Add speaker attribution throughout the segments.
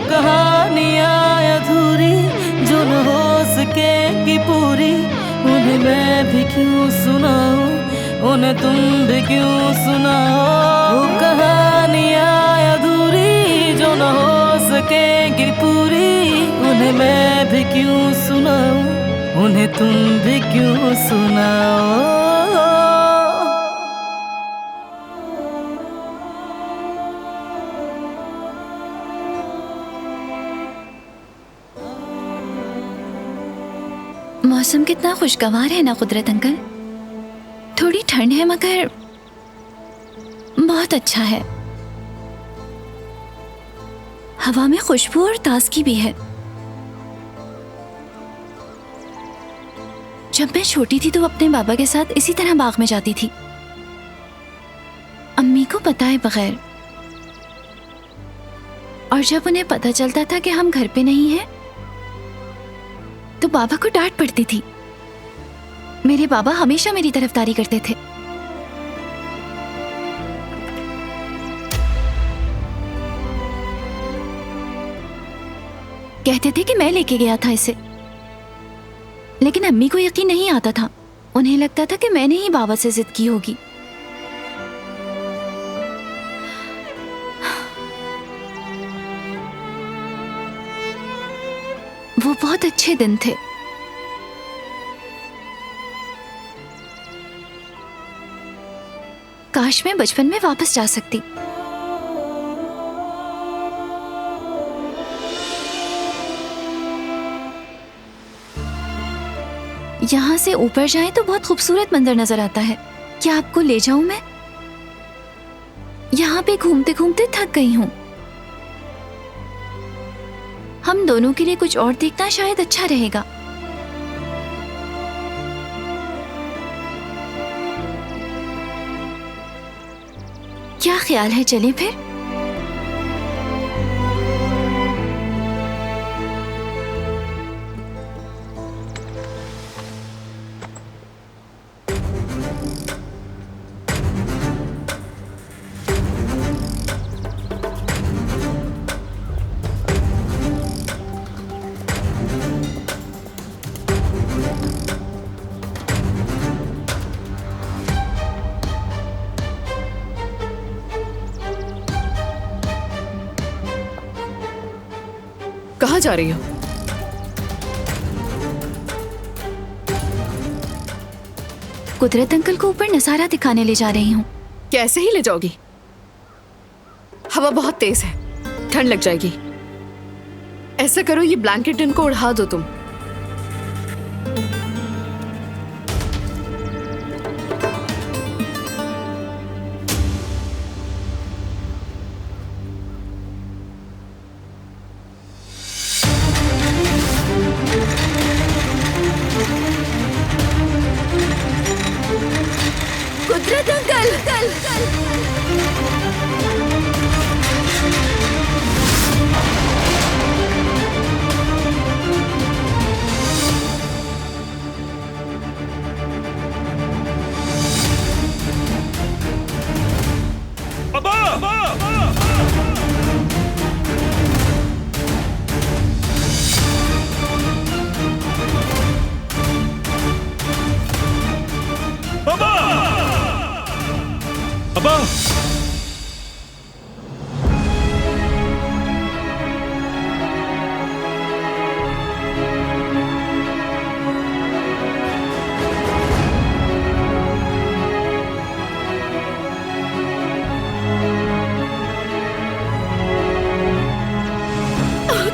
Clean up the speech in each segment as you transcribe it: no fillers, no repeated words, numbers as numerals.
Speaker 1: कहानियाँ अधूरी जो न हो सकेगी पूरी, उन्हें मैं भी क्यों सुनाऊं, उन्हें तुम भी क्यों सुनाओ। वो कहानियाँ अधूरी जो न हो सकेगी पूरी, उन्हें मैं भी क्यों सुनाऊं, उन्हें तुम भी क्यों सुनाओ।
Speaker 2: मौसम कितना खुशगवार है ना कुदरत अंकल। थोड़ी ठंड है मगर बहुत अच्छा है। हवा में खुशबू और ताजगी भी है। जब मैं छोटी थी तो अपने बाबा के साथ इसी तरह बाग में जाती थी, अम्मी को बताए बगैर। और जब उन्हें पता चलता था कि हम घर पे नहीं हैं, तो बाबा को डांट पड़ती थी। मेरे बाबा हमेशा मेरी तरफदारी करते थे। कहते थे कि मैं लेके गया था इसे, लेकिन अम्मी को यकीन नहीं आता था। उन्हें लगता था कि मैंने ही बाबा से जिद की होगी। वो बहुत अच्छे दिन थे। काश मैं बचपन में वापस जा सकती। यहाँ से ऊपर जाएं तो बहुत खूबसूरत मंजर नजर आता है। क्या आपको ले जाऊं मैं? यहाँ पे घूमते घूमते थक गई हूँ। हम दोनों के लिए कुछ और देखना शायद अच्छा रहेगा। क्या ख्याल है, चलें फिर?
Speaker 3: कहाँ जा रही हो?
Speaker 2: कुदरत अंकल को ऊपर नजारा दिखाने ले जा रही हूँ।
Speaker 3: कैसे ही ले जाओगी? हवा बहुत तेज है, ठंड लग जाएगी। ऐसा करो, ये ब्लैंकेट इनको उड़ा दो तुम।
Speaker 2: कुदरत अंकल!
Speaker 4: अब्बा!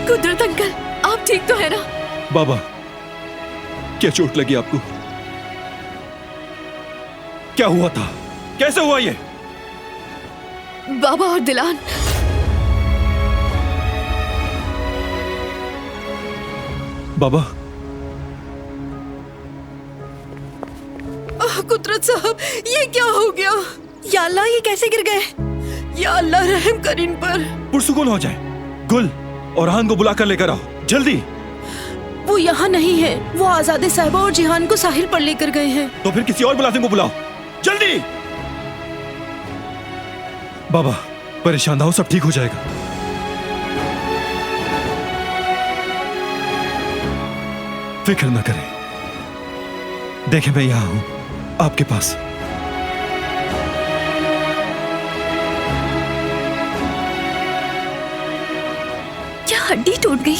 Speaker 3: कुदरत अंकल, आप ठीक तो है ना?
Speaker 4: बाबा, क्या चोट लगी आपको? क्या हुआ था? कैसे हुआ ये?
Speaker 3: बाबा और दिलान।
Speaker 4: बाबा,
Speaker 3: कुदरत साहब, ये क्या हो गया? या अल्लाह, ये कैसे गिर गए? या अल्लाह, रहम कर इन पर।
Speaker 4: पुरसुकून हो जाए। गुल और हान को बुलाकर लेकर आओ, जल्दी।
Speaker 3: वो यहाँ नहीं है। वो आजादे साहिबा और जिहान को साहिल पर लेकर गए हैं।
Speaker 4: तो फिर किसी और मुलाजिम को बुलाओ, जल्दी। बाबा, परेशान ना हो, सब ठीक हो जाएगा। फिक्र न करें। देखें, मैं यहां हूं आपके पास।
Speaker 2: क्या हड्डी टूट गई?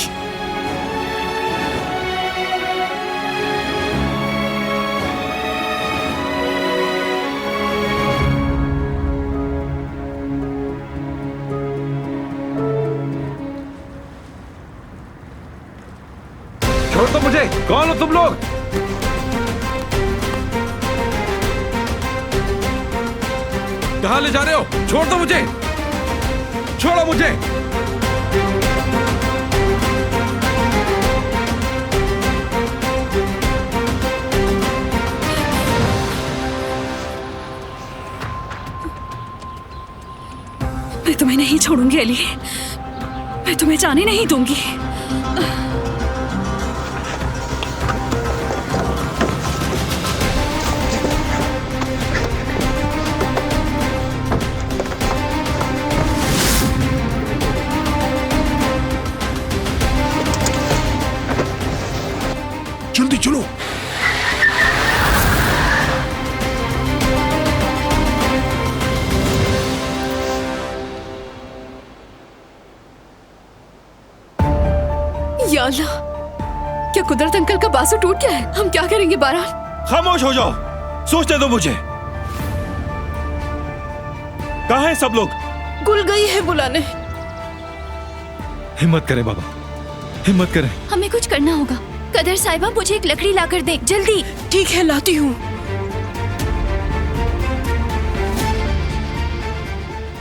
Speaker 4: छोड़ दो मुझे। कौन हो तुम लोग? कहां ले जा रहे हो? छोड़ दो मुझे। छोड़ो मुझे।
Speaker 5: मैं तुम्हें नहीं छोड़ूंगी अली, मैं तुम्हें जाने नहीं दूंगी।
Speaker 6: जल्दी चलो।
Speaker 3: या अल्लाह, क्या कुदरत अंकल का बाजू टूट गया है? हम क्या करेंगे बारान?
Speaker 4: खामोश हो जाओ, सोचने दो मुझे। कहां हैं सब लोग?
Speaker 1: गुल गई है बुलाने।
Speaker 4: हिम्मत करें बाबा, हिम्मत करें।
Speaker 2: हमें कुछ करना होगा। कदर साहिबा, मुझे एक लकड़ी लाकर दे, जल्दी।
Speaker 1: ठीक है, लाती हूँ।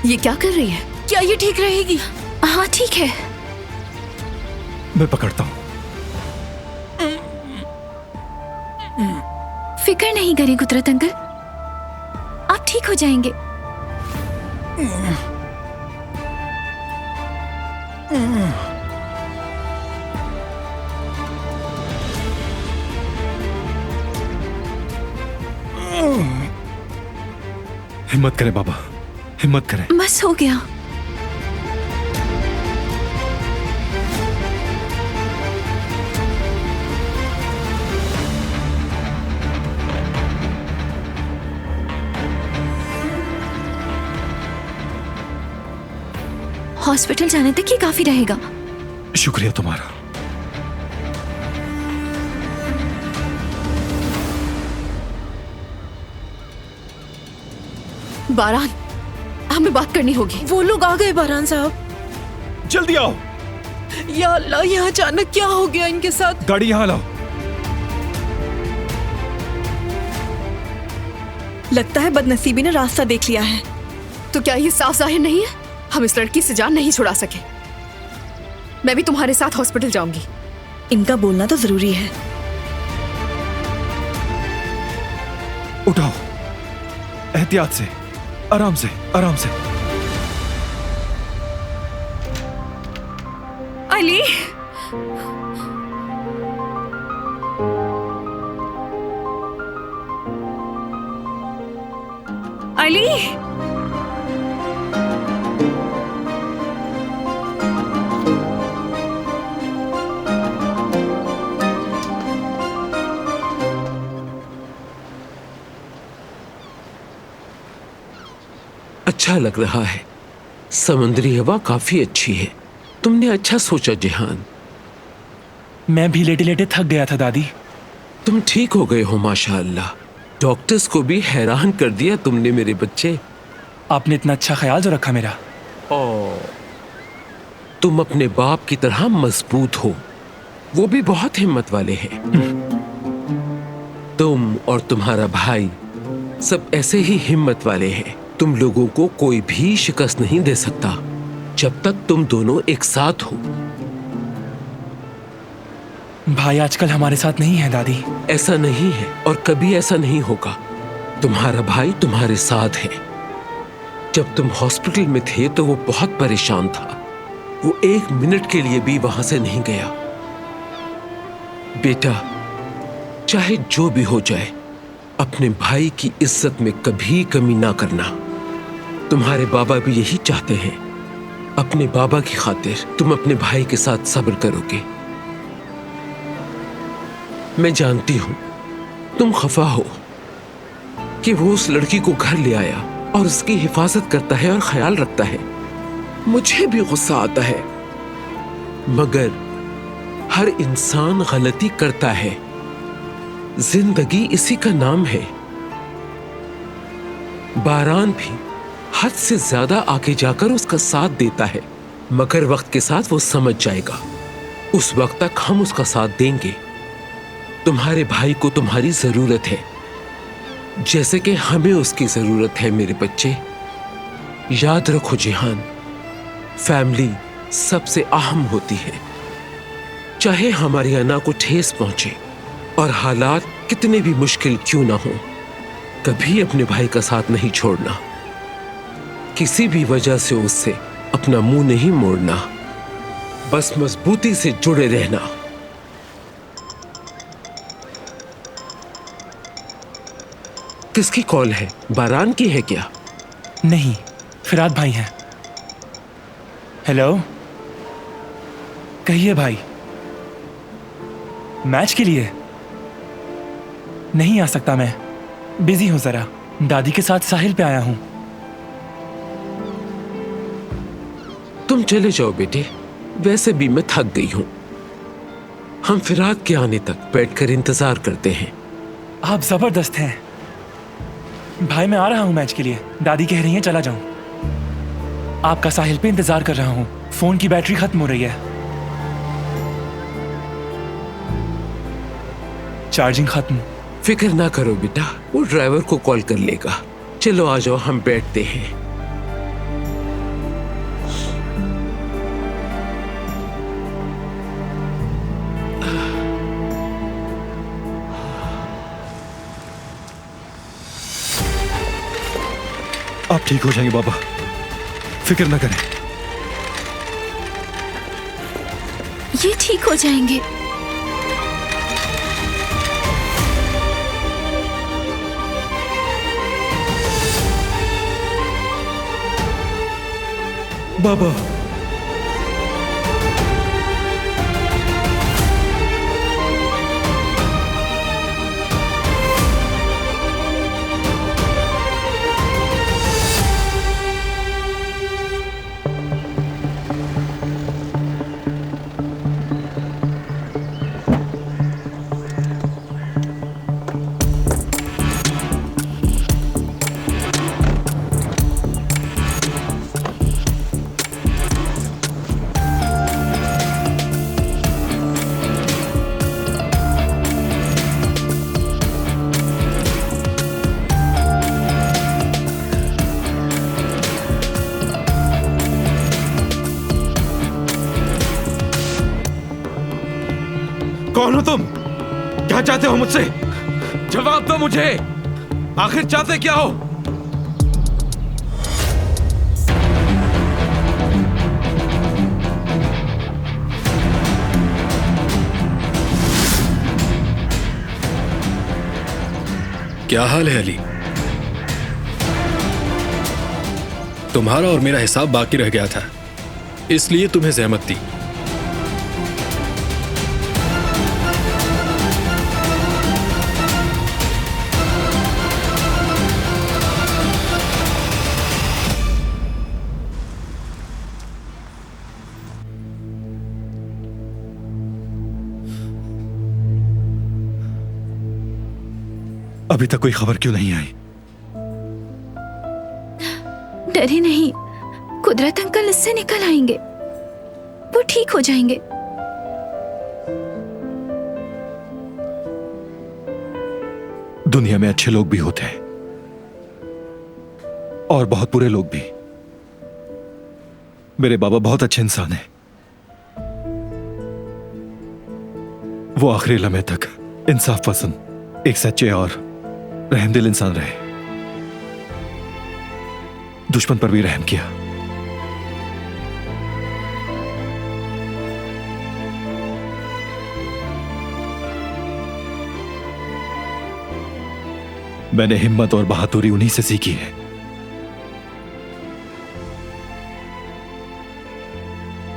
Speaker 3: ये क्या कर रही है?
Speaker 1: क्या ये ठीक रहेगी?
Speaker 2: हाँ ठीक है।
Speaker 4: मैं पकड़ता हूं।
Speaker 2: फिक्र नहीं करें कुदरत अंकल, आप ठीक हो जाएंगे।
Speaker 4: हिम्मत करें बाबा, हिम्मत करें।
Speaker 2: बस हो गया। हॉस्पिटल जाने तक ये काफी रहेगा।
Speaker 4: शुक्रिया तुम्हारा।
Speaker 3: बारान, हमें बात करनी होगी।
Speaker 1: वो लोग आ गए बारान साहब।
Speaker 4: जल्दी आओ।
Speaker 1: या अल्लाह, यहाँ अचानक क्या हो गया इनके साथ?
Speaker 4: गाड़ी यहां लाओ।
Speaker 1: लगता है बदनसीबी ने रास्ता देख लिया है।
Speaker 3: तो क्या ये साफ जाहिर नहीं है? हम इस लड़की से जान नहीं छुड़ा सके। मैं भी तुम्हारे साथ हॉस्पिटल जाऊंगी।
Speaker 1: इनका बोलना तो जरूरी है।
Speaker 4: उठाओ, एहतियात से, आराम से, आराम से।
Speaker 5: अली, अली,
Speaker 7: अच्छा लग रहा है। समुद्री हवा काफी अच्छी है। तुमने अच्छा सोचा जिहान।
Speaker 8: मैं भी लेटे लेटे थक गया था दादी।
Speaker 7: तुम ठीक हो गए हो माशाअल्लाह। डॉक्टर्स को भी हैरान कर दिया तुमने मेरे बच्चे।
Speaker 8: आपने इतना अच्छा ख्याल जो रखा मेरा।
Speaker 7: तुम अपने बाप की तरह मजबूत हो, वो भी बहुत हिम्मत वाले हैं। तुम और तुम्हारा भाई सब ऐसे ही हिम्मत वाले हैं। तुम लोगों को कोई भी शिकस्त नहीं दे सकता जब तक तुम दोनों एक साथ हो।
Speaker 8: भाई आजकल हमारे साथ नहीं है दादी।
Speaker 7: ऐसा नहीं है और कभी ऐसा नहीं होगा। तुम्हारा भाई तुम्हारे साथ है। जब तुम हॉस्पिटल में थे तो वो बहुत परेशान था। वो 1 मिनट के लिए भी वहां से नहीं गया। बेटा, चाहे जो भी हो जाए, अपने भाई की इज्जत में कभी कमी ना करना। तुम्हारे बाबा भी यही चाहते हैं। अपने बाबा की खातिर तुम अपने भाई के साथ सब्र करोगे। मैं जानती हूं तुम खफा हो कि वो उस लड़की को घर ले आया और उसकी हिफाजत करता है और ख्याल रखता है। मुझे भी गुस्सा आता है, मगर हर इंसान गलती करता है। जिंदगी इसी का नाम है। बारान भी हद से ज्यादा आगे जाकर उसका साथ देता है, मगर वक्त के साथ वो समझ जाएगा। उस वक्त तक हम उसका साथ देंगे। तुम्हारे भाई को तुम्हारी जरूरत है, जैसे कि हमें उसकी जरूरत है। मेरे बच्चे, याद रखो जिहान, फैमिली सबसे अहम होती है। चाहे हमारी अना को ठेस पहुंचे और हालात कितने भी मुश्किल क्यों ना हो, कभी अपने भाई का साथ नहीं छोड़ना। किसी भी वजह से उससे अपना मुंह नहीं मोड़ना, बस मजबूती से जुड़े रहना। किसकी कॉल है? बारान की है क्या?
Speaker 8: नहीं, फिराद भाई हैं। हेलो, कहिए भाई। मैच के लिए नहीं आ सकता, मैं बिजी हूं जरा। दादी के साथ साहिल पे आया हूं।
Speaker 7: तुम चले जाओ बेटे, वैसे भी मैं थक गई हूं। हम फिराद के आने तक बैठकर इंतजार करते हैं।
Speaker 8: आप जबरदस्त हैं भाई। मैं आ रहा हूं मैच के लिए। दादी कह रही हैं चला जाऊं। आपका साहिल पे इंतजार कर रहा हूं। फोन की बैटरी खत्म हो रही है, चार्जिंग खत्म।
Speaker 7: फिक्र ना करो बेटा, वो ड्राइवर को कॉल कर लेगा। चलो आ जाओ, हम बैठते हैं।
Speaker 6: आप ठीक हो जाएंगे बाबा, फिक्र ना करें।
Speaker 2: ये ठीक हो जाएंगे।
Speaker 6: बाबा,
Speaker 4: कौन हो तुम? क्या चाहते हो मुझसे? जवाब दो मुझे। आखिर चाहते क्या हो?
Speaker 6: क्या हाल है अली? तुम्हारा और मेरा हिसाब बाकी रह गया था, इसलिए तुम्हें जहमत दी। अभी तक कोई खबर क्यों नहीं आई?
Speaker 2: डरे नहीं, कुदरत अंकल इससे निकल आएंगे। वो ठीक हो जाएंगे।
Speaker 6: दुनिया में अच्छे लोग भी होते हैं और बहुत बुरे लोग भी। मेरे बाबा बहुत अच्छे इंसान हैं। वो आखिरी लम्हे तक इंसाफ पसंद, एक सच्चे और रहमदिल इंसान रहे। दुश्मन पर भी रहम किया। मैंने हिम्मत और बहादुरी उन्हीं से सीखी है।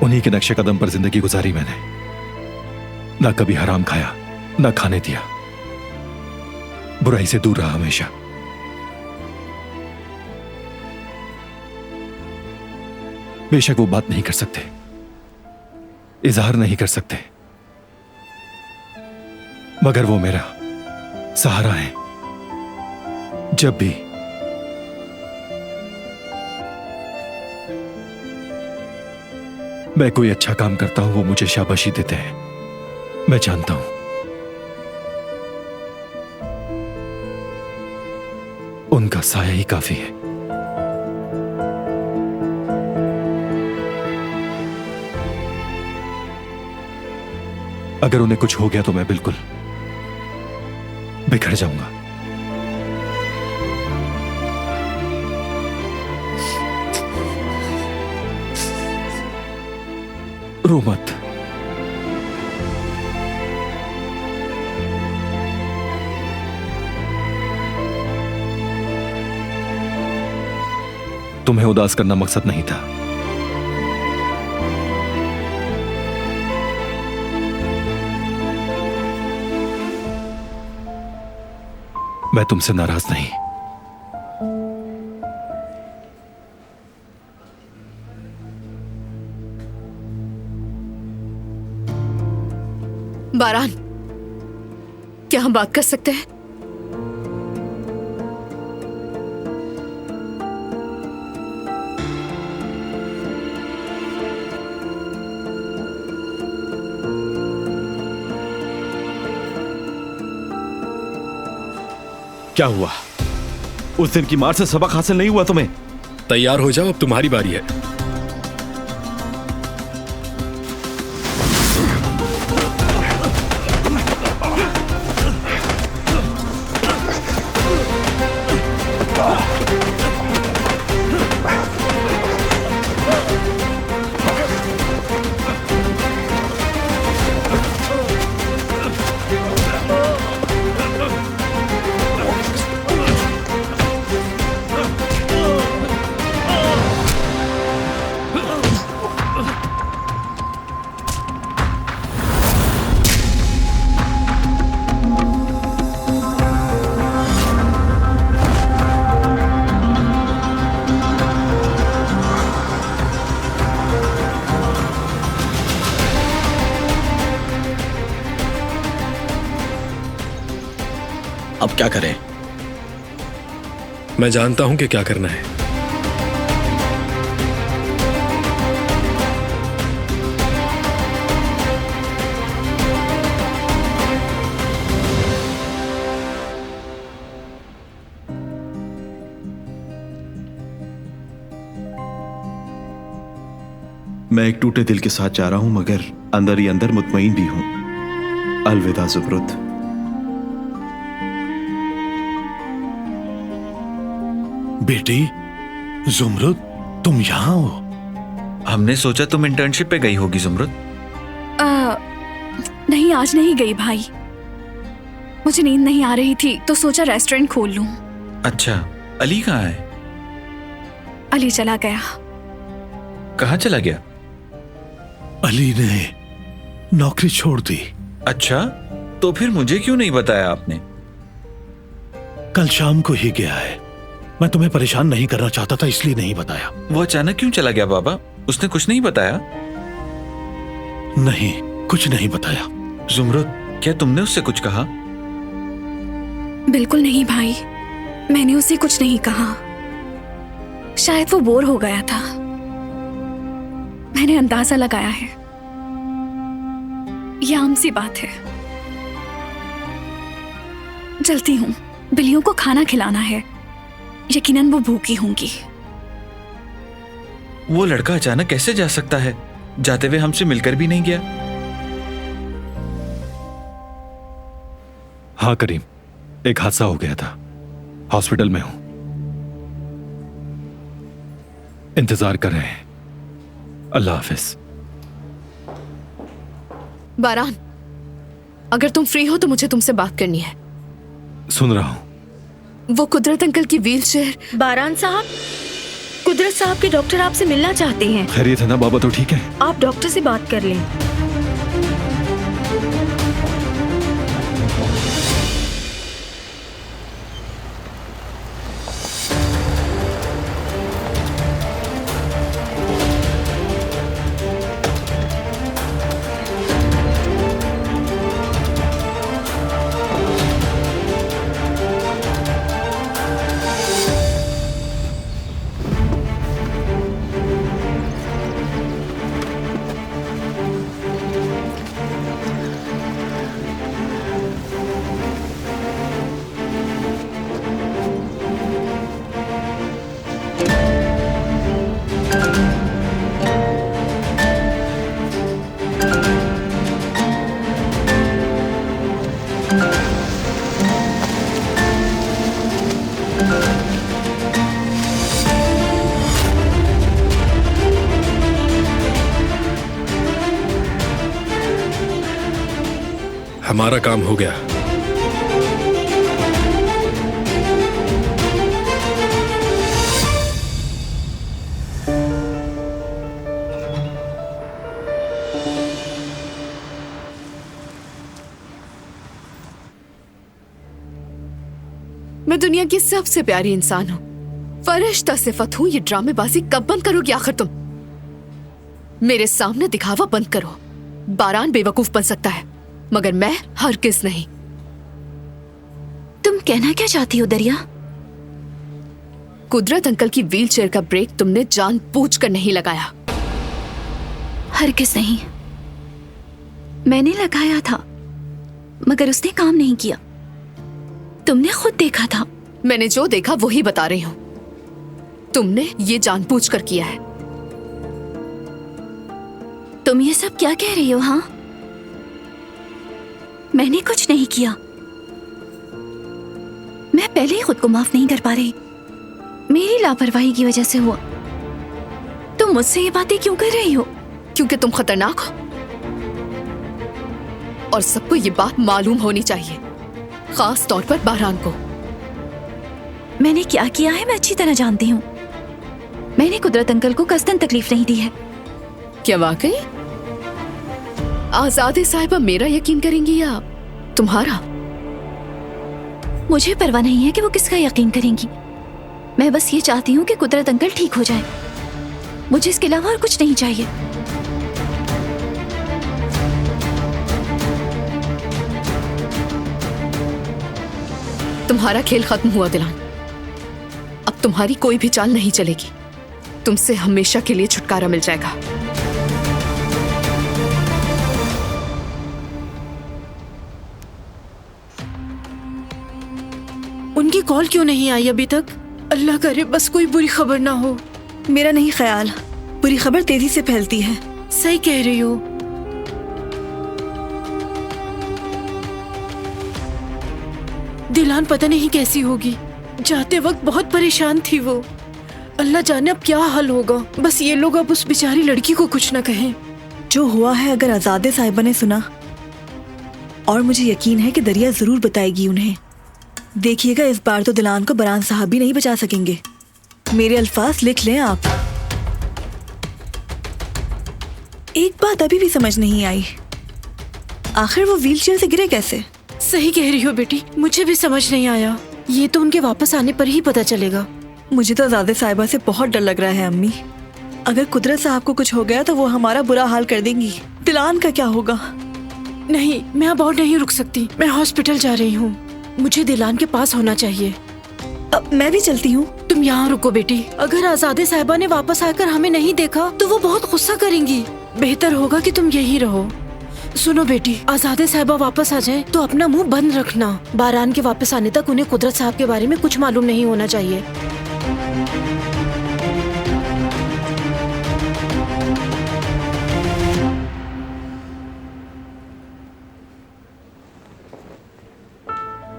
Speaker 6: उन्हीं के नक्शे कदम पर जिंदगी गुजारी मैंने। ना कभी हराम खाया, ना खाने दिया, बुराई से दूर रहा हमेशा। बेशक वो बात नहीं कर सकते, इजहार नहीं कर सकते, मगर वो मेरा सहारा है। जब भी मैं कोई अच्छा काम करता हूं, वो मुझे शाबाशी देते हैं। मैं जानता हूं उनका साया ही काफी है। अगर उन्हें कुछ हो गया तो मैं बिल्कुल बिखर जाऊंगा। रो मत। तुम्हें उदास करना मकसद नहीं था। मैं तुमसे नाराज नहीं।
Speaker 3: बारान, क्या हम बात कर सकते हैं?
Speaker 4: क्या हुआ? उस दिन की मार से सबक हासिल नहीं हुआ तुम्हें?
Speaker 9: तैयार हो जाओ, अब तुम्हारी बारी है। अब क्या करें? मैं जानता हूं कि क्या करना है।
Speaker 10: मैं एक टूटे दिल के साथ जा रहा हूं, मगर अंदर ही अंदर मुतमईन भी हूं। अलविदा ज़ुमरुद।
Speaker 11: बेटी ज़ुमरुद, तुम यहाँ हो?
Speaker 12: हमने सोचा तुम इंटर्नशिप पे गई होगी ज़ुमरुद।
Speaker 5: नहीं, आज नहीं गई भाई। मुझे नींद नहीं आ रही थी तो सोचा रेस्टोरेंट खोल लूं।
Speaker 12: अच्छा, अली कहाँ है?
Speaker 5: अली चला गया।
Speaker 12: कहाँ चला गया?
Speaker 11: अली ने नौकरी छोड़ दी।
Speaker 12: अच्छा, तो फिर मुझे क्यों नहीं बताया आपने?
Speaker 11: कल शाम को ही गया है। मैं तुम्हें परेशान नहीं करना चाहता था, इसलिए नहीं बताया।
Speaker 12: वो अचानक क्यों चला गया बाबा? उसने कुछ नहीं बताया?
Speaker 11: नहीं, कुछ नहीं बताया।
Speaker 12: ज़ुमरुद, क्या तुमने उससे कुछ कहा?
Speaker 5: बिल्कुल नहीं भाई, मैंने उसे कुछ नहीं कहा। शायद वो बोर हो गया था। मैंने अंदाजा लगाया है। यह आम सी बात है। चलती हूँ, बिल्लियों को खाना खिलाना है। यकीनन वो भूखी होंगी।
Speaker 12: वो लड़का अचानक कैसे जा सकता है? जाते हुए हमसे मिलकर भी नहीं गया।
Speaker 6: हाँ करीम, एक हादसा हो गया था। हॉस्पिटल में हूं, इंतजार कर रहे हैं। अल्लाह हाफिज।
Speaker 3: बारान, अगर तुम फ्री हो तो मुझे तुमसे बात करनी है।
Speaker 6: सुन रहा हूं।
Speaker 3: वो कुदरत अंकल की व्हीलचेयर।
Speaker 1: बारान साहब, कुदरत साहब के डॉक्टर आपसे मिलना चाहते हैं।
Speaker 6: खैरियत है ना? बाबा तो ठीक है?
Speaker 1: आप डॉक्टर से बात कर लें।
Speaker 9: हमारा काम हो गया।
Speaker 3: मैं दुनिया की सबसे प्यारी इंसान हूं, फरिश्ता सिफत हूं। ये ड्रामेबाजी कब बंद करोगी आखिर तुम? मेरे सामने दिखावा बंद करो। बारान बेवकूफ बन सकता है मगर मैं हरगिज नहीं।
Speaker 2: तुम कहना क्या चाहती हो दरिया?
Speaker 3: कुदरत अंकल की व्हीलचेयर का ब्रेक तुमने जानबूझकर नहीं लगाया।
Speaker 2: हरगिज नहीं, मैंने लगाया था मगर उसने काम नहीं किया। तुमने खुद देखा था।
Speaker 3: मैंने जो देखा वही बता रही हूं। तुमने ये जानबूझकर किया है।
Speaker 2: तुम ये सब क्या कह रही हो? हाँ, मैंने कुछ नहीं किया। मैं पहले ही खुद को माफ नहीं कर पा रही। मेरी लापरवाही की वजह से हुआ। तुम मुझसे ये बातें क्यों कर रही हो?
Speaker 3: क्योंकि तुम खतरनाक हो और सबको ये बात मालूम होनी चाहिए, खास तौर पर बारान को।
Speaker 2: मैंने क्या किया है मैं अच्छी तरह जानती हूँ। मैंने कुदरत अंकल को कस्तन तकलीफ नहीं दी है।
Speaker 3: क्या वाकई? आजादे साहिबा मेरा यकीन करेंगी या तुम्हारा?
Speaker 2: मुझे परवाह नहीं है कि वो किसका यकीन करेंगी। मैं बस ये चाहती हूँ कि कुदरत अंकल ठीक हो जाए। मुझे इसके अलावा और कुछ नहीं चाहिए।
Speaker 3: तुम्हारा खेल खत्म हुआ दिलान। अब तुम्हारी कोई भी चाल नहीं चलेगी। तुमसे हमेशा के लिए छुटकारा मिल जाएगा।
Speaker 1: उनकी कॉल क्यों नहीं आई अभी तक? अल्लाह करे बस कोई बुरी खबर ना हो।
Speaker 13: मेरा नहीं ख्याल, बुरी खबर तेजी से फैलती है।
Speaker 1: सही कह रही हो। दिलान पता नहीं कैसी होगी। जाते वक्त बहुत परेशान थी वो। अल्लाह जाने अब क्या हाल होगा। बस ये लोग अब उस बेचारी लड़की को कुछ ना कहें।
Speaker 13: जो हुआ है अगर आजादे साहिबा ने सुना, और मुझे यकीन है कि दरिया जरूर बताएगी उन्हें। देखिएगा इस बार तो दिलान को बरान साहब भी नहीं बचा सकेंगे। मेरे अल्फाज लिख लें आप। एक बात अभी भी समझ नहीं आई, आखिर वो व्हीलचेयर से गिरे कैसे?
Speaker 1: सही कह रही हो बेटी, मुझे भी समझ नहीं आया। ये तो उनके वापस आने पर ही पता चलेगा।
Speaker 13: मुझे तो आजादे साहिबा से बहुत डर लग रहा है अम्मी। अगर कुदरत साहब को कुछ हो गया तो वो हमारा बुरा हाल कर देंगी। दिलान का क्या होगा?
Speaker 1: नहीं, मैं अब और नहीं रुक सकती। मैं हॉस्पिटल जा रही हूँ। मुझे दिलान के पास होना चाहिए।
Speaker 13: अब मैं भी चलती हूँ।
Speaker 1: तुम यहाँ रुको बेटी। अगर आजादे साहिबा ने वापस आकर हमें नहीं देखा तो वो बहुत गुस्सा करेंगी। बेहतर होगा कि तुम यहीं रहो। सुनो बेटी, आजादे साहिबा वापस आ जाए तो अपना मुंह बंद रखना। बारान के वापस आने तक उन्हें कुदरत साहब के बारे में कुछ मालूम नहीं होना चाहिए।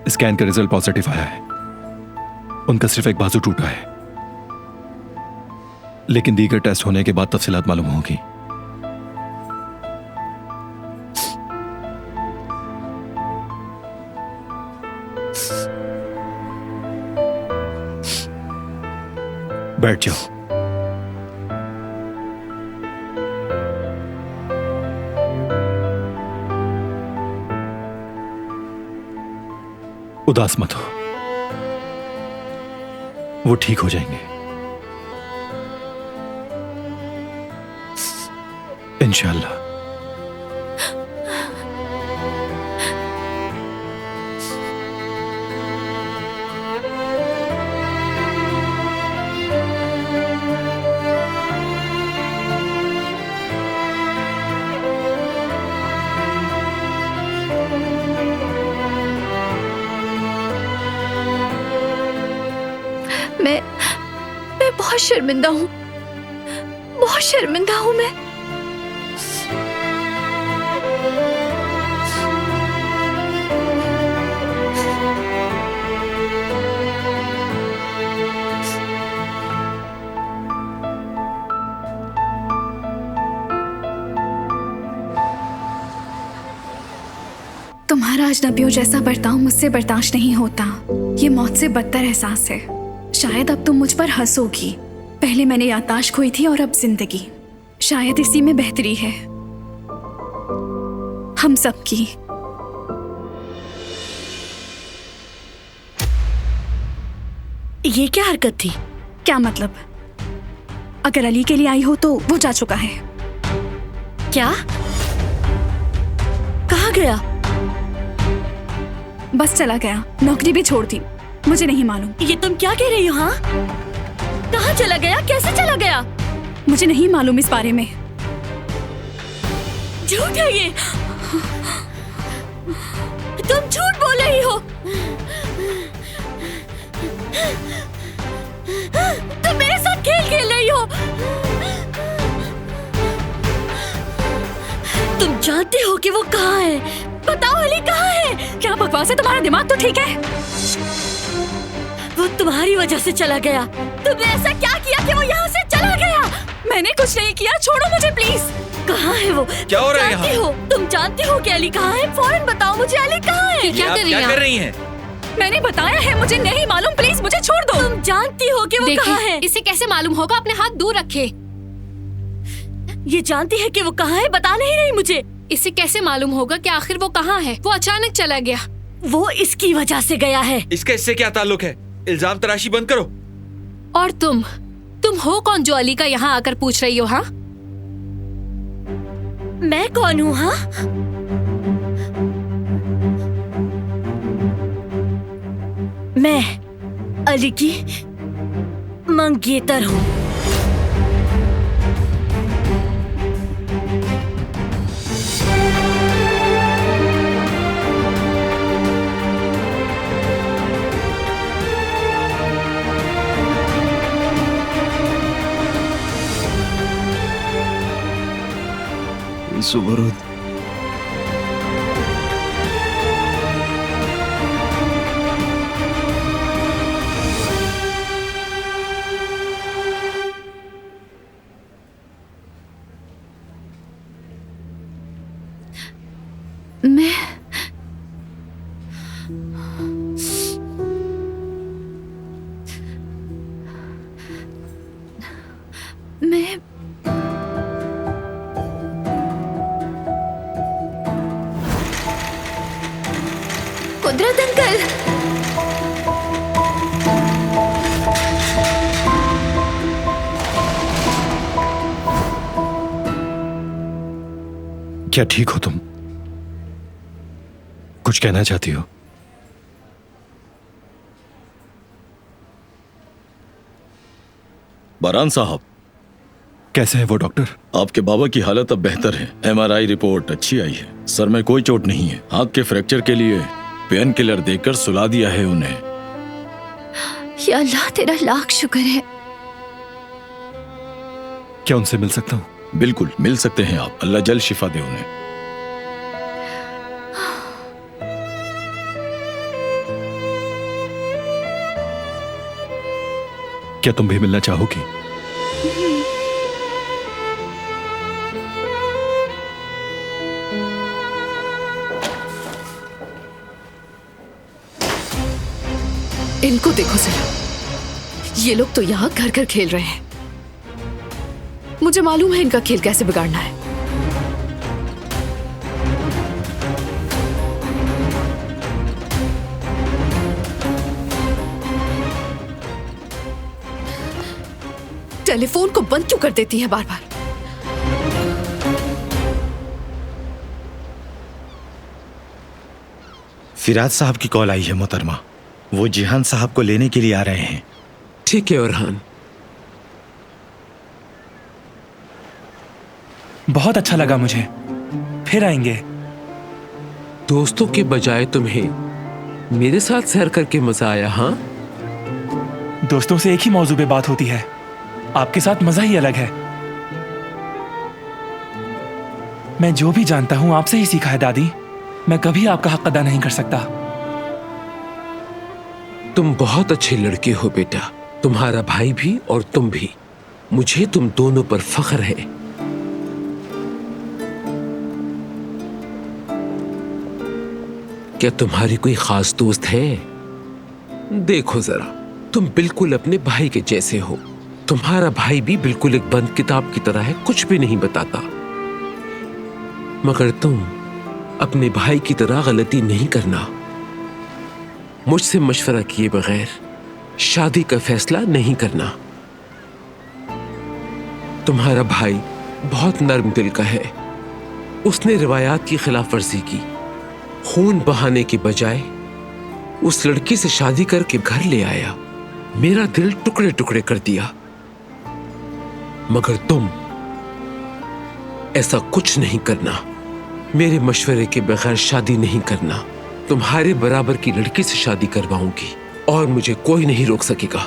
Speaker 6: स्कैन का रिजल्ट पॉजिटिव आया है। उनका सिर्फ एक बाजू टूटा है, लेकिन दीगर टेस्ट होने के बाद तफसीलात मालूम होगी। बैठ जाओ। उदास मत हो, वो ठीक हो जाएंगे इंशाअल्लाह।
Speaker 2: मैं बहुत शर्मिंदा हूँ, बहुत शर्मिंदा हूँ मैं।
Speaker 5: तुम्हारा अजनबियों जैसा बर्ताव मुझसे बर्दाश्त नहीं होता। ये मौत से बदतर एहसास है। शायद अब तुम मुझ पर हंसोगी। पहले मैंने याददाश्त खोई थी और अब जिंदगी। शायद इसी में बेहतरी है हम सबकी।
Speaker 13: ये क्या हरकत थी?
Speaker 5: क्या मतलब? अगर अली के लिए आई हो तो वो जा चुका है।
Speaker 13: क्या? कहाँ गया?
Speaker 5: बस चला गया, नौकरी भी छोड़ दी। मुझे नहीं मालूम।
Speaker 13: ये तुम क्या कह रही हो? हाँ, कहाँ चला गया? कैसे चला गया?
Speaker 5: मुझे नहीं मालूम इस बारे में।
Speaker 13: झूठ है ये, तुम झूठ बोल रही हो। तुम मेरे साथ खेल खेल रही हो। तुम जानती हो कि वो कहाँ है? बताओ अली कहाँ है?
Speaker 5: क्या बकवास है? तुम्हारा दिमाग तो ठीक है?
Speaker 13: वो तुम्हारी वजह से चला गया। तुमने ऐसा क्या किया कि वो यहाँ से चला गया?
Speaker 5: मैंने कुछ नहीं किया, छोड़ो मुझे प्लीज।
Speaker 13: कहाँ है वो?
Speaker 12: क्या हो रहा है यहाँ?
Speaker 13: तुम जानती हो कि अली कहाँ है? फौरन बताओ मुझे, अली कहाँ है?
Speaker 12: क्या कर रही हैं?
Speaker 5: मैंने बताया है मुझे नहीं मालूम, प्लीज मुझे छोड़ दो।
Speaker 13: तुम जानती हो कि वो कहाँ है?
Speaker 14: इसे कैसे मालूम होगा? अपने हाथ दूर रखे।
Speaker 13: ये जानती है कि वो कहाँ है, बता नहीं रही मुझे।
Speaker 14: इसे कैसे मालूम होगा कि आखिर वो कहाँ है? वो अचानक चला गया।
Speaker 13: वो इसकी वजह से गया है।
Speaker 12: इसका इससे क्या ताल्लुक है? इल्जाम तराशी बंद करो।
Speaker 14: और तुम हो कौन जो अली का यहाँ आकर पूछ रही हो? हाँ,
Speaker 13: मैं कौन हूँ? हाँ, मैं अली की मंगेतर हूँ।
Speaker 10: सुबरुद,
Speaker 2: मैं कुदरत अंकल,
Speaker 6: क्या ठीक हो तुम? कुछ कहना चाहती हो?
Speaker 9: बरान साहब,
Speaker 6: कैसे है वो डॉक्टर?
Speaker 9: आपके बाबा की हालत अब बेहतर है। एमआरआई रिपोर्ट अच्छी आई है। सर में कोई चोट नहीं है। हाथ के फ्रैक्चर के लिए पेन किलर देकर सुला दिया है उन्हें।
Speaker 2: या अल्लाह तेरा लाख शुक्र है।
Speaker 6: क्या उनसे मिल सकता हूँ?
Speaker 9: बिल्कुल मिल सकते हैं आप। अल्लाह जल्द शिफा दे उन्हें।
Speaker 6: क्या तुम भी मिलना चाहोगी?
Speaker 3: इनको देखो जरा, ये लोग तो यहाँ घर घर खेल रहे हैं। मुझे मालूम है इनका खेल कैसे बिगाड़ना है। टेलीफोन को बंद क्यों कर देती है बार बार?
Speaker 9: फिराज साहब की कॉल आई है मोहतरमा। वो जिहान साहब को लेने के लिए आ रहे हैं।
Speaker 7: ठीक है अरहान।
Speaker 8: बहुत अच्छा लगा मुझे, फिर आएंगे।
Speaker 7: दोस्तों के बजाय तुम्हें मेरे साथ सैर करके मजा आया? हाँ,
Speaker 8: दोस्तों से एक ही मौजू पे बात होती है, आपके साथ मजा ही अलग है। मैं जो भी जानता हूं आपसे ही सीखा है दादी। मैं कभी आपका हक अदा नहीं कर सकता।
Speaker 7: तुम बहुत अच्छे लड़के हो बेटा, तुम्हारा भाई भी और तुम भी। मुझे तुम दोनों पर फख्र है। क्या तुम्हारी कोई खास दोस्त है? देखो जरा, तुम बिल्कुल अपने भाई के जैसे हो। तुम्हारा भाई भी बिल्कुल एक बंद किताब की तरह है, कुछ भी नहीं बताता। मगर तुम अपने भाई की तरह गलती नहीं करना। मुझसे मशवरा किए बगैर शादी का फैसला नहीं करना। तुम्हारा भाई बहुत नर्म दिल का है। उसने रिवायात की खिलाफ वर्जी की। खून बहाने के बजाय उस लड़की से शादी करके घर ले आया। मेरा दिल टुकड़े टुकड़े कर दिया। मगर तुम ऐसा कुछ नहीं करना। मेरे मशवरे के बगैर शादी नहीं करना। तुम्हारे बराबर की लड़की से शादी करवाऊंगी और मुझे कोई नहीं रोक सकेगा।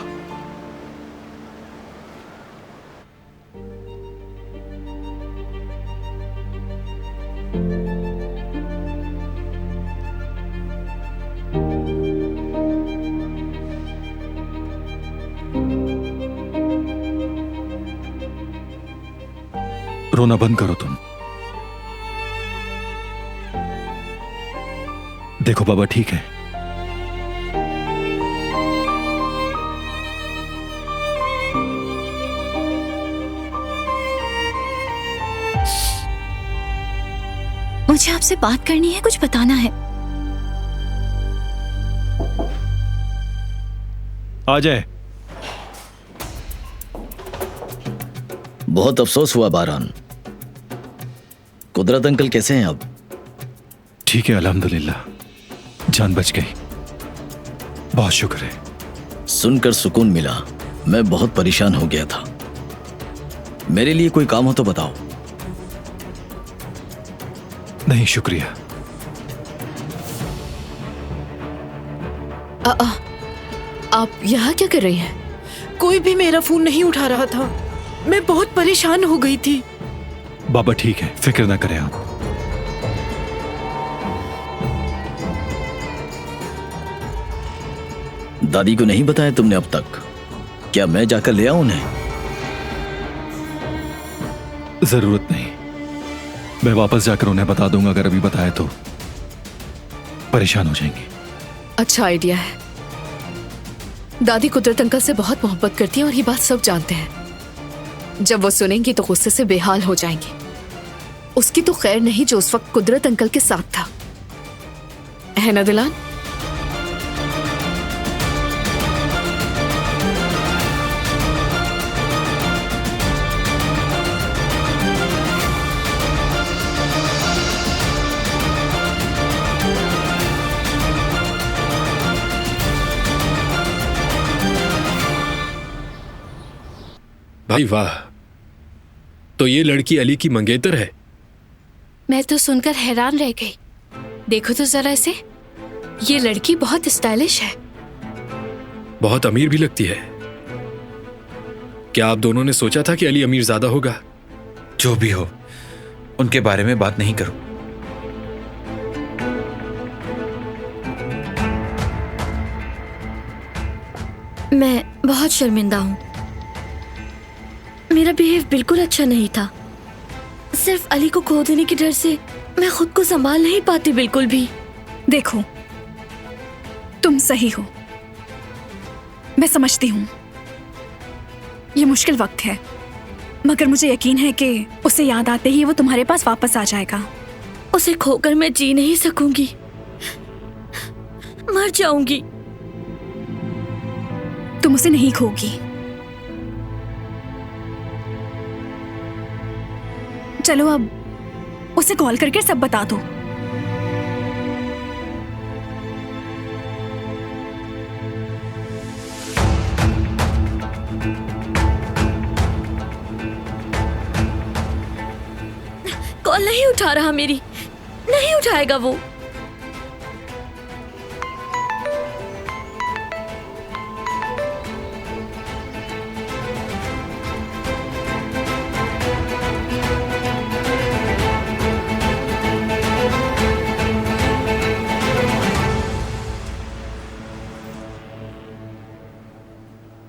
Speaker 6: रोना बंद करो तुम। देखो बाबा ठीक है।
Speaker 2: मुझे आपसे बात करनी है, कुछ बताना है।
Speaker 6: आ जाए।
Speaker 15: बहुत अफसोस हुआ बारान। कुदरत अंकल कैसे हैं अब?
Speaker 6: ठीक है अल्हम्दुलिल्लाह, जान बच गई। बहुत शुक्र है।
Speaker 15: सुनकर सुकून मिला। मैं बहुत परेशान हो गया था। मेरे लिए कोई काम हो तो बताओ।
Speaker 6: नहीं शुक्रिया।
Speaker 3: आप यहाँ क्या कर रही हैं?
Speaker 13: कोई भी मेरा फोन नहीं उठा रहा था। मैं बहुत परेशान हो गई थी।
Speaker 6: बाबा ठीक है, फिक्र ना करें आप।
Speaker 15: दादी को नहीं बताया तुमने अब तक? क्या मैं जाकर ले आऊं उन्हें?
Speaker 6: जरूरत नहीं, मैं वापस जाकर उन्हें बता दूंगा। अगर अभी बताया तो परेशान हो जाएंगी।
Speaker 3: अच्छा आइडिया है। दादी कुदरत अंकल से बहुत मोहब्बत करती हैं और ये बात सब जानते हैं। जब वो सुनेंगी तो गुस्से से बेहाल हो जाएंगी। उसकी तो खैर नहीं जो उस वक्त कुदरत अंकल के साथ था, है ना दिलान?
Speaker 16: भाई वाह, तो ये लड़की अली की मंगेतर है।
Speaker 14: मैं तो सुनकर हैरान रह गई। देखो तो जरा इसे, ये लड़की बहुत स्टाइलिश है।
Speaker 16: बहुत अमीर भी लगती है। क्या आप दोनों ने सोचा था कि अली अमीर ज्यादा होगा?
Speaker 12: जो भी हो, उनके बारे में बात नहीं करो।
Speaker 1: मैं बहुत शर्मिंदा हूँ। मेरा बिहेव बिल्कुल अच्छा नहीं था। सिर्फ अली को खो देने के डर से मैं खुद को संभाल नहीं पाती बिल्कुल भी।
Speaker 5: देखो, तुम सही हो, मैं समझती हूँ ये मुश्किल वक्त है, मगर मुझे यकीन है कि उसे याद आते ही वो तुम्हारे पास वापस आ जाएगा।
Speaker 1: उसे खोकर मैं जी नहीं सकूंगी, मर जाऊंगी।
Speaker 5: तुम उसे नहीं खोगी, चलो अब उसे कॉल करके सब बता दो।
Speaker 17: कॉल नहीं उठा रहा मेरी, नहीं उठाएगा वो।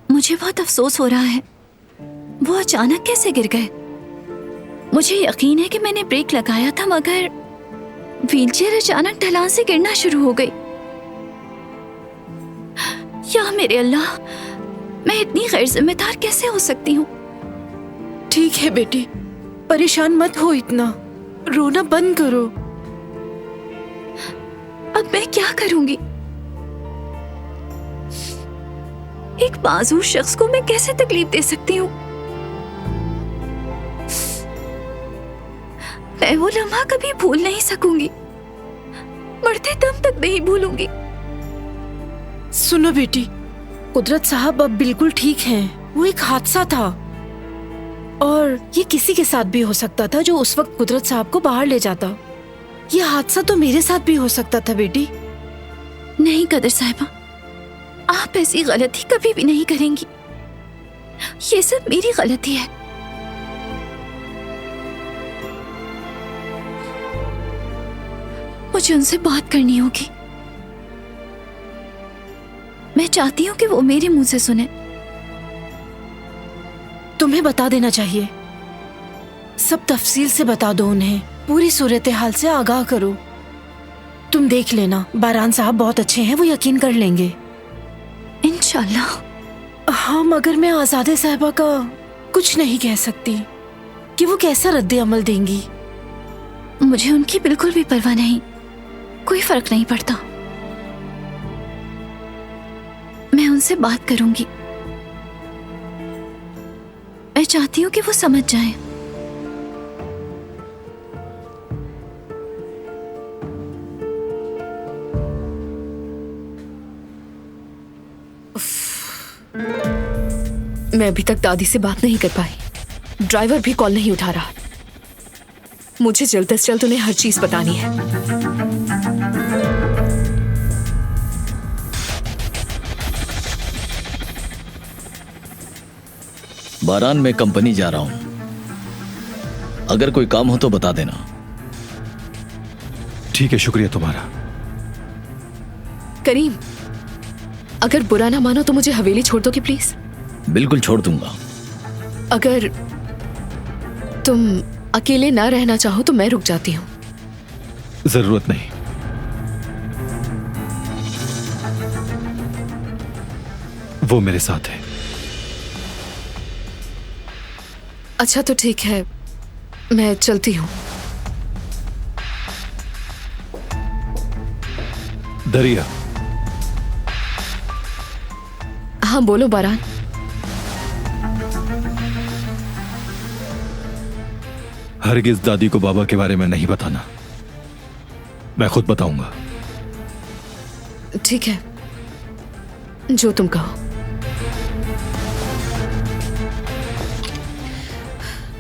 Speaker 2: मुझे बहुत अफसोस हो रहा है, वो अचानक कैसे गिर गए। मुझे यकीन है कि मैंने ब्रेक लगाया था, मगर व्हीलचेयर अचानक ढलान से गिरना शुरू हो गई। या मेरे अल्लाह, मैं इतनी गैर जिम्मेदार कैसे हो सकती हूँ।
Speaker 1: ठीक है बेटी, परेशान मत हो इतना, रोना बंद करो।
Speaker 2: अब मैं क्या करूंगी? एक मासूम शख्स को मैं कैसे तकलीफ दे सकती हूँ? मैं वो लम्हा कभी भूल नहीं सकूंगी, मरते दम तक नहीं भूलूंगी।
Speaker 1: सुनो बेटी, कुदरत साहब अब बिल्कुल ठीक हैं। वो एक हादसा था और ये किसी के साथ भी हो सकता था जो उस वक्त कुदरत साहब को बाहर ले जाता। ये हादसा तो मेरे साथ भी हो सकता था बेटी।
Speaker 2: नहीं कदर साहिबा, आप ऐसी गलती कभी भी नहीं करेंगी। ये सब मेरी गलती है। मुझे उनसे बात करनी होगी। मैं चाहती हूँ कि वो मेरे मुंह से सुने।
Speaker 1: तुम्हें बता देना चाहिए, सब तफसील से बता दो उन्हें, पूरी सूरत हाल से आगाह करो। तुम देख लेना, बारान साहब बहुत अच्छे हैं, वो यकीन कर लेंगे
Speaker 2: इंशाल्लाह।
Speaker 1: हाँ, मगर मैं आजादे साहिबा का कुछ नहीं कह सकती कि वो कैसा रद्द अमल देंगी।
Speaker 2: मुझे उनकी बिल्कुल भी परवाह नहीं, कोई फर्क नहीं पड़ता। मैं उनसे बात करूंगी। मैं चाहती हूँ कि वो समझ जाएं।
Speaker 3: मैं अभी तक दादी से बात नहीं कर पाई। ड्राइवर भी कॉल नहीं उठा रहा। मुझे जल्द से जल्द उन्हें हर चीज बतानी है।
Speaker 15: बारान में कंपनी जा रहा हूं, अगर कोई काम हो तो बता देना।
Speaker 6: ठीक है, शुक्रिया तुम्हारा।
Speaker 3: करीम, अगर बुरा ना मानो तो मुझे हवेली छोड़ दोगे प्लीज?
Speaker 15: बिल्कुल छोड़ दूंगा।
Speaker 3: अगर तुम अकेले ना रहना चाहो तो मैं रुक जाती हूँ।
Speaker 6: जरूरत नहीं। वो मेरे साथ है।
Speaker 3: अच्छा तो ठीक है, मैं चलती हूँ।
Speaker 6: दरिया।
Speaker 3: हाँ बोलो बारान।
Speaker 6: हरगिज दादी को बाबा के बारे में नहीं बताना, मैं खुद बताऊंगा।
Speaker 3: ठीक है, जो तुम कहो।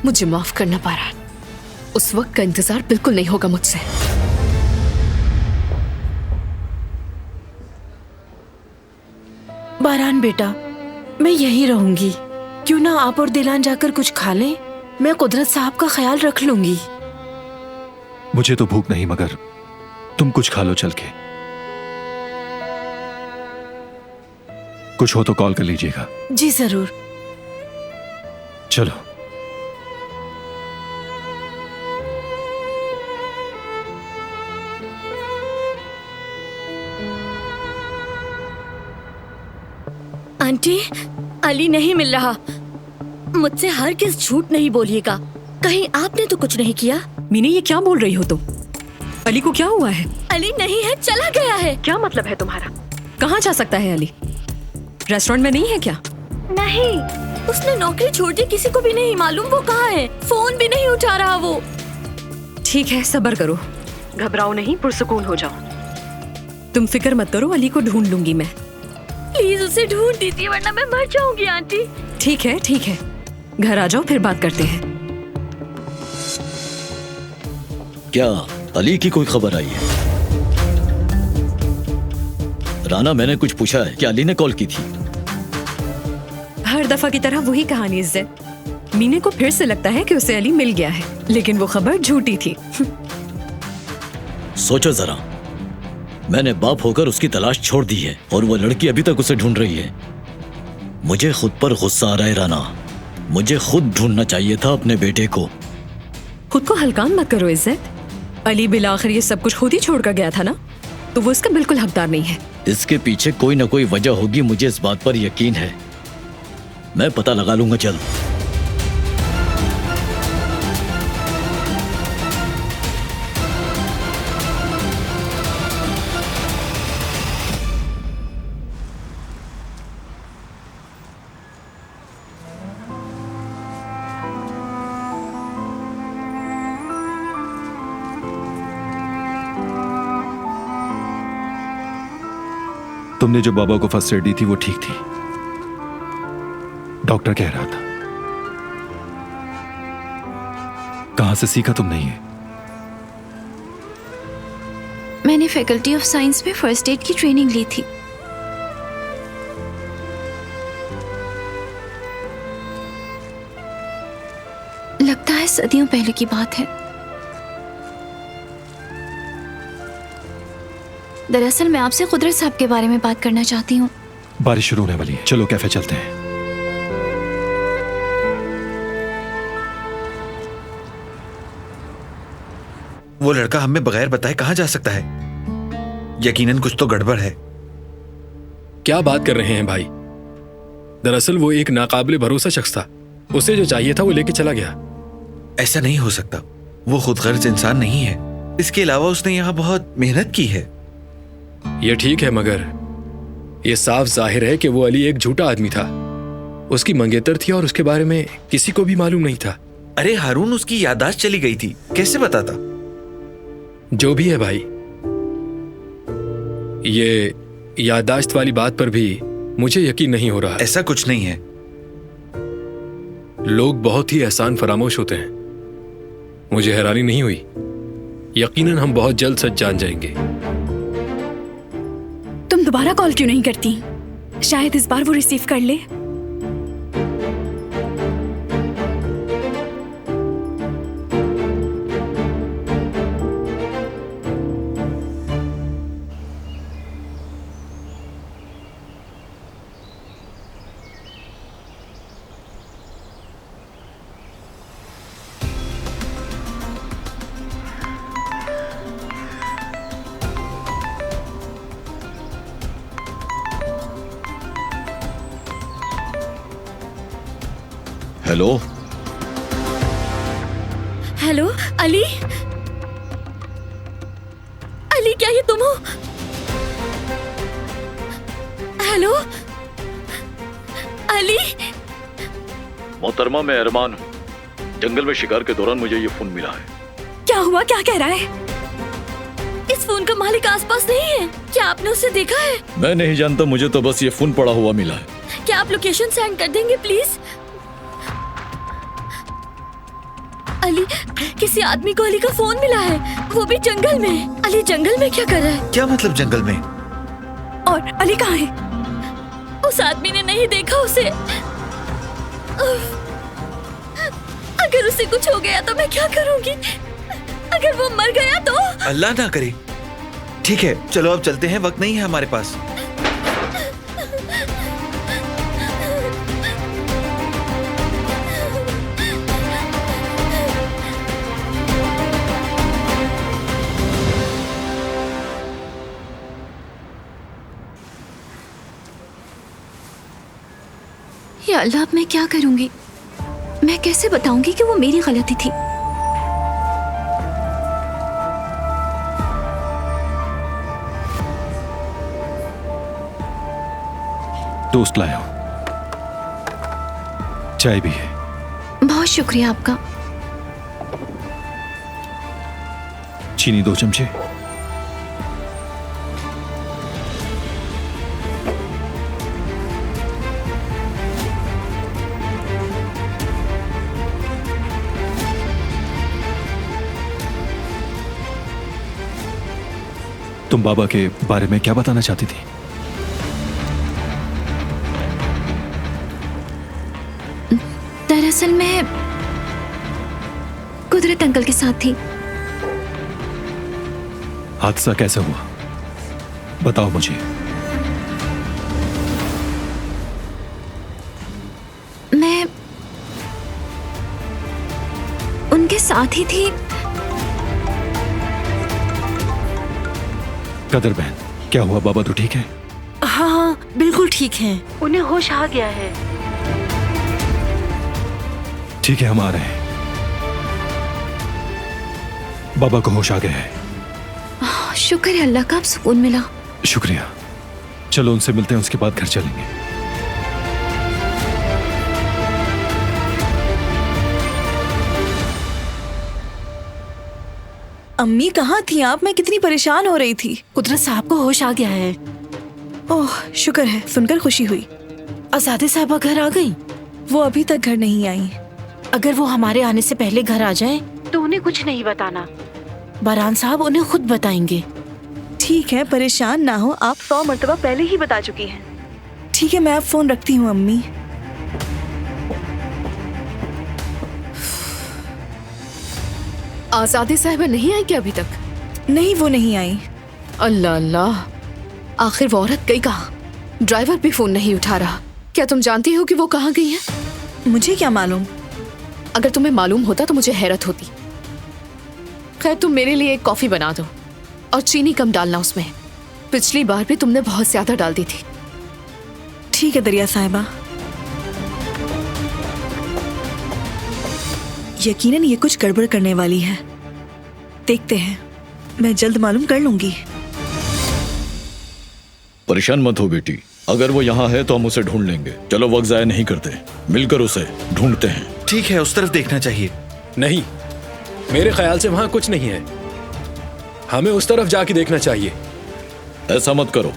Speaker 3: मुझे माफ करना बारान, उस वक्त का इंतजार बिल्कुल नहीं होगा मुझसे।
Speaker 1: बारान बेटा, मैं यहीं रहूंगी। क्यों ना आप और दिलान जाकर कुछ खा लें? मैं कुदरत साहब का ख्याल रख लूंगी।
Speaker 6: मुझे तो भूख नहीं, मगर तुम कुछ खा लो चल के। कुछ हो तो कॉल कर लीजिएगा।
Speaker 1: जी जरूर।
Speaker 6: चलो।
Speaker 17: आंटी, अली नहीं मिल रहा। मुझसे हर किस झूठ नहीं बोलिएगा। कहीं आपने तो कुछ नहीं किया?
Speaker 18: मीनी, ये क्या बोल रही हो तुम? अली को क्या हुआ है?
Speaker 17: अली नहीं है, चला गया है।
Speaker 18: क्या मतलब है तुम्हारा? कहाँ जा सकता है अली? रेस्टोरेंट में नहीं है क्या?
Speaker 17: नहीं, उसने नौकरी छोड़ दी, किसी को भी नहीं मालूम वो कहाँ है। फोन भी नहीं उठा रहा वो।
Speaker 18: ठीक है, सब्र करो, घबराओ नहीं, पुरसुकून हो जाओ। तुम फिक्र मत करो, अली को ढूंढ लूंगी मैं।
Speaker 17: प्लीज उसे ढूंढ दीजिए वरना मैं मर जाऊंगी आंटी।
Speaker 18: ठीक है ठीक है, घर आ जाओ फिर बात करते हैं।
Speaker 15: क्या अली की कोई खबर आई है? राना, मैंने कुछ पूछा है, क्या अली ने कॉल की थी?
Speaker 18: हर दफा की तरह वही कहानी इज्जत। मीने को फिर से लगता है कि उसे अली मिल गया है, लेकिन वो खबर झूठी थी।
Speaker 15: सोचो जरा, मैंने बाप होकर उसकी तलाश छोड़ दी है और वो लड़की अभी तक उसे ढूंढ रही है। मुझे खुद पर गुस्सा आ रहा है राना। मुझे खुद ढूंढना चाहिए था अपने बेटे को।
Speaker 18: खुद को हल्कान मत करो इज्जत। अली बिल आखिर ये सब कुछ खुद ही छोड़कर गया था ना, तो वो इसका बिल्कुल हकदार नहीं है।
Speaker 15: इसके पीछे कोई ना कोई वजह होगी, मुझे इस बात पर यकीन है। मैं पता लगा लूंगा जल्द।
Speaker 6: तुमने जो बाबा को फर्स्ट एड दी थी वो ठीक थी, डॉक्टर कह रहा था। कहां से सीखा तुमने ये?
Speaker 2: मैंने फैकल्टी ऑफ साइंस में फर्स्ट एड की ट्रेनिंग ली थी। लगता है सदियों पहले की बात है। दरअसल मैं आपसे कुदरत साहब के बारे में बात करना चाहती हूँ।
Speaker 6: बारिश शुरू होने वाली है, चलो कैफे चलते हैं।
Speaker 12: वो लड़का हमें बगैर बताए कहां जा सकता है? यकीनन कुछ तो गड़बड़ है।
Speaker 16: क्या बात कर रहे हैं भाई? दरअसल वो एक नाकाबिले भरोसा शख्स था। उसे जो चाहिए था वो लेके चला गया।
Speaker 12: ऐसा नहीं हो सकता, वो खुदगर्ज इंसान नहीं है। इसके अलावा उसने यहाँ बहुत मेहनत की है।
Speaker 16: ये ठीक है, मगर ये साफ जाहिर है कि वो अली एक झूठा आदमी था। उसकी मंगेतर थी और उसके बारे में किसी को भी मालूम नहीं था।
Speaker 12: अरे हारून, उसकी याददाश्त चली गई थी, कैसे बताता?
Speaker 16: जो भी है भाई, ये याददाश्त वाली बात पर भी मुझे यकीन नहीं हो रहा।
Speaker 12: ऐसा कुछ नहीं है।
Speaker 16: लोग बहुत ही एहसान फरामोश होते हैं। मुझे हैरानी नहीं हुई। यकीनन हम बहुत जल्द सच जान जाएंगे।
Speaker 5: तुम दोबारा कॉल क्यों नहीं करती? शायद इस बार वो रिसीव कर ले।
Speaker 15: Hello
Speaker 17: hello Ali. अली, क्या ये तुम हो? हेलो अली।
Speaker 15: मोहतरमा, मैं अरमान हूँ। जंगल में शिकार के दौरान मुझे ये फोन मिला है।
Speaker 5: क्या हुआ? क्या कह रहा है?
Speaker 17: इस फोन का मालिक आसपास नहीं है। क्या आपने उसे देखा है?
Speaker 15: मैं नहीं जानता, मुझे तो बस ये फोन पड़ा हुआ मिला है।
Speaker 17: क्या आप लोकेशन सेंड कर देंगे प्लीज? अली, किसी आदमी को अली का फोन मिला है, वो भी जंगल में। अली जंगल में क्या कर रहा है?
Speaker 12: क्या मतलब जंगल में?
Speaker 5: और अली कहाँ है?
Speaker 17: उस आदमी ने नहीं देखा उसे। अगर उसे कुछ हो गया तो मैं क्या करूंगी? अगर वो मर गया तो?
Speaker 12: अल्लाह ना करे। ठीक है, चलो अब चलते हैं, वक्त नहीं है हमारे पास।
Speaker 2: या अल्लाह, अब मैं क्या करूंगी? मैं कैसे बताऊंगी कि वो मेरी गलती थी?
Speaker 6: टोस्ट लाया हूं। चाय भी है।
Speaker 2: बहुत शुक्रिया आपका।
Speaker 6: चीनी 2 चमचे। तुम बाबा के बारे में क्या बताना चाहती थी?
Speaker 2: दरअसल मैं कुदरत अंकल के साथ थी।
Speaker 6: हादसा कैसे हुआ बताओ मुझे।
Speaker 2: मैं उनके साथ ही थी।
Speaker 6: कदर बहन, क्या हुआ? बाबा तो ठीक है?
Speaker 1: हाँ हाँ बिल्कुल ठीक है, उन्हें होश आ गया है।
Speaker 6: ठीक है, हम आ रहे हैं। बाबा को होश आ गया है।
Speaker 2: शुक्र है अल्लाह का, अब सुकून मिला।
Speaker 6: शुक्रिया। चलो उनसे मिलते हैं, उसके बाद घर चलेंगे।
Speaker 13: अम्मी कहाँ थी आप? मैं कितनी परेशान हो रही थी।
Speaker 1: कुदरत साहब को होश आ गया है।
Speaker 13: ओह शुक्र है, सुनकर खुशी हुई।
Speaker 1: आजादे साहबा घर आ गई?
Speaker 13: वो अभी तक घर नहीं आई।
Speaker 1: अगर वो हमारे आने से पहले घर आ जाए तो उन्हें कुछ नहीं बताना। बारान साहब उन्हें खुद बताएंगे।
Speaker 13: ठीक है, परेशान ना हो आप, 100 मर्तबा पहले ही बता चुकी हैं। ठीक है, मैं अब फोन रखती हूँ अम्मी।
Speaker 3: आजादी साहिबा नहीं आई क्या अभी तक?
Speaker 13: नहीं, वो नहीं आई।
Speaker 3: अल्लाह अल्लाह, आखिर वो औरत गई कहाँ? ड्राइवर भी फोन नहीं उठा रहा। क्या तुम जानती हो कि वो कहाँ गई है?
Speaker 13: मुझे क्या मालूम।
Speaker 3: अगर तुम्हें मालूम होता तो मुझे हैरत होती। खैर, तुम मेरे लिए एक कॉफी बना दो और चीनी कम डालना उसमें। पिछली बार भी तुमने बहुत ज्यादा डाल दी थी।
Speaker 13: ठीक है दरिया साहिबा। यकीनन ये कुछ गड़बड़ करने वाली है। देखते हैं, मैं जल्द मालूम कर लूंगी।
Speaker 9: परेशान मत हो बेटी, अगर वो यहाँ है तो हम उसे ढूंढ लेंगे। चलो वक्त जाया नहीं करते, मिलकर उसे ढूंढते हैं।
Speaker 12: ठीक है, उस तरफ देखना चाहिए।
Speaker 16: नहीं, मेरे ख्याल से वहां कुछ नहीं है। हमें उस तरफ जाके देखना चाहिए।
Speaker 9: ऐसा मत करो,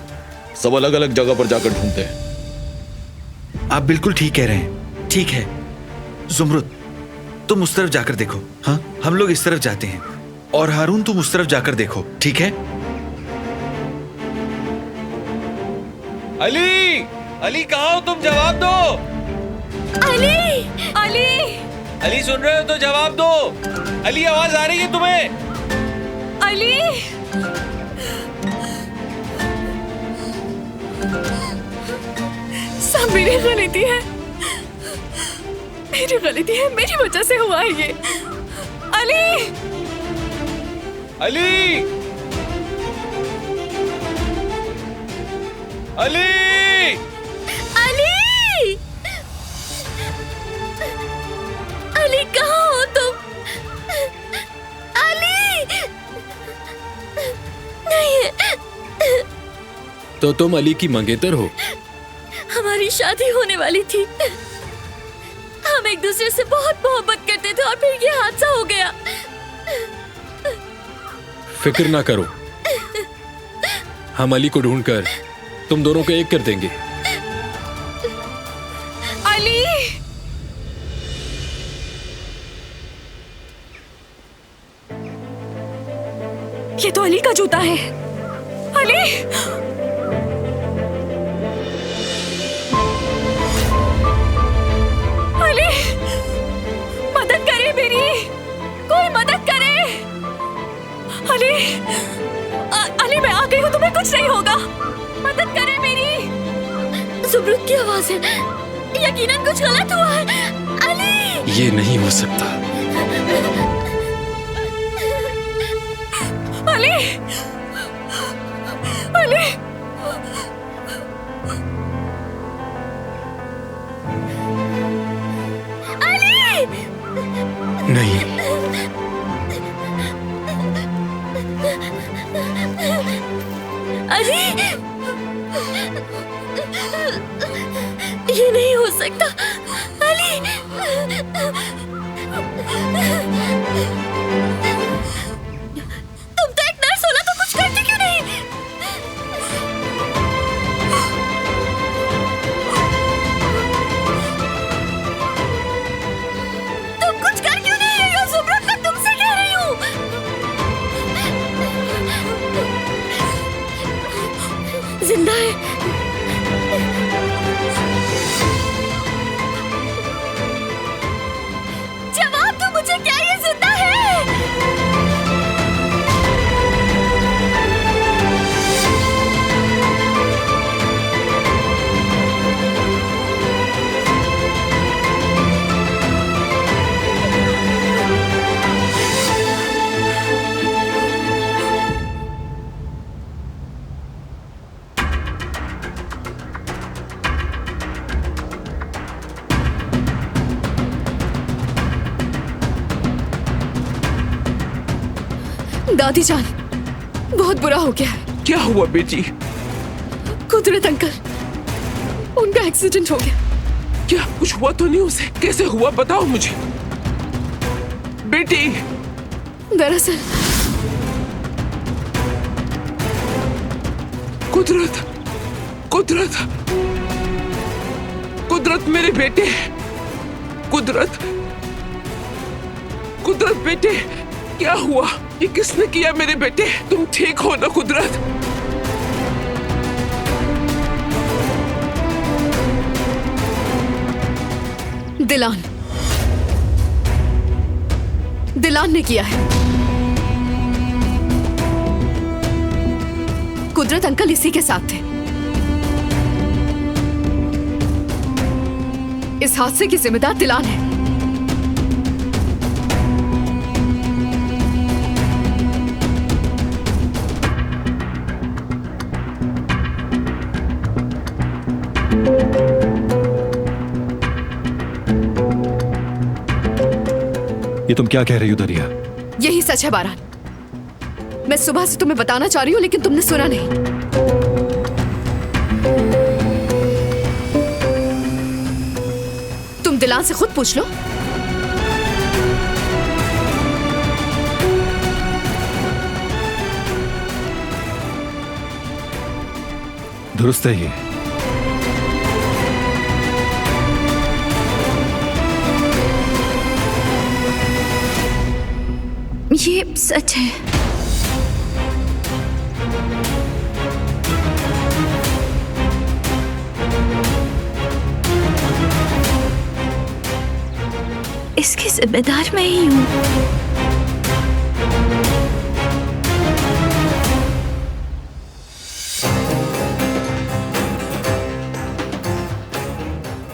Speaker 9: सब अलग अलग जगह पर जाकर ढूंढते हैं।
Speaker 12: आप बिल्कुल ठीक कह रहे हैं। ठीक है जुमरुद, तुम उस तरफ जाकर देखो। हाँ, हम लोग इस तरफ जाते हैं। और हारून, तुम उस तरफ जाकर देखो। ठीक है?
Speaker 7: अली, अली कहाँ हो तुम? जवाब दो।
Speaker 17: अली, अली,
Speaker 7: अली सुन रहे हो तो जवाब दो। अली, आवाज आ रही है तुम्हें?
Speaker 17: अली,
Speaker 5: सब मेरी गलती है, मेरी गलती है, मेरी वजह से हुआ है ये। अली,
Speaker 7: अली, अली,
Speaker 17: अली, अली कहाँ हो तुम? अली, नहीं।
Speaker 16: तो तुम अली की मंगेतर हो?
Speaker 17: हमारी शादी होने वाली थी। हम एक दूसरे से बहुत मोहब्बत करते थे और फिर ये हादसा हो गया।
Speaker 16: फिक्र ना करो, हम अली को ढूंढकर तुम दोनों को एक कर देंगे।
Speaker 5: अली, ये तो अली का जूता है। अली, अली, मदद करे मेरी, कोई मदद करे। अली, अली मैं आ गई हूँ, तुम्हें कुछ नहीं होगा। मदद करे मेरी।
Speaker 17: जुमरुद की आवाज है, यकीनन कुछ गलत हुआ है। अली,
Speaker 16: ये नहीं हो सकता।
Speaker 5: अली, अली,
Speaker 17: अली,
Speaker 16: नहीं,
Speaker 17: अली, ये नहीं हो सकता। अली, जिंदा है? जवाब दो मुझे, क्या ये जिंदा है?
Speaker 3: दादी जान, बहुत बुरा हो गया है।
Speaker 7: क्या हुआ बेटी?
Speaker 3: कुदरत अंकल, उनका एक्सीडेंट हो गया।
Speaker 7: क्या कुछ हुआ तो नहीं उसे? कैसे हुआ बताओ मुझे बेटी।
Speaker 3: दरअसल
Speaker 7: कुदरत, कुदरत, कुदरत मेरे बेटे, कुदरत, कुदरत बेटे, क्या हुआ? ये किसने किया मेरे बेटे? तुम ठीक हो ना कुदरत?
Speaker 3: दिलान, दिलान ने किया है। कुदरत अंकल इसी के साथ थे। इस हादसे की जिम्मेदार दिलान है।
Speaker 6: ये तुम क्या कह रही हो दरिया?
Speaker 3: यही सच है बारान। मैं सुबह से तुम्हें बताना चाह रही हूं लेकिन तुमने सुना नहीं। तुम दिलान से खुद पूछ लो।
Speaker 6: दुरुस्त है ये।
Speaker 2: ये सच है। इसकी जिम्मेदार मैं ही हूं।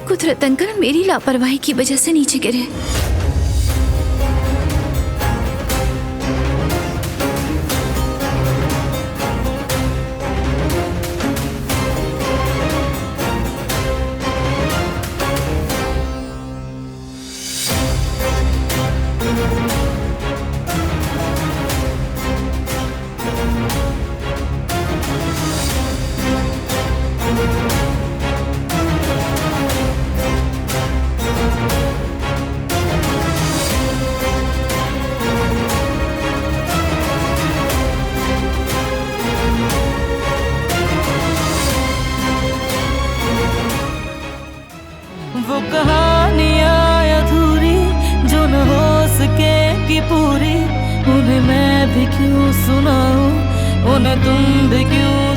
Speaker 2: कुदरत अंकल मेरी लापरवाही की वजह से नीचे गिरे।
Speaker 1: वो कहानियाँ अधूरी जो न हो सके कि पूरी, उन्हें मैं भी क्यों सुनाऊं, उन्हें तुम भी क्यों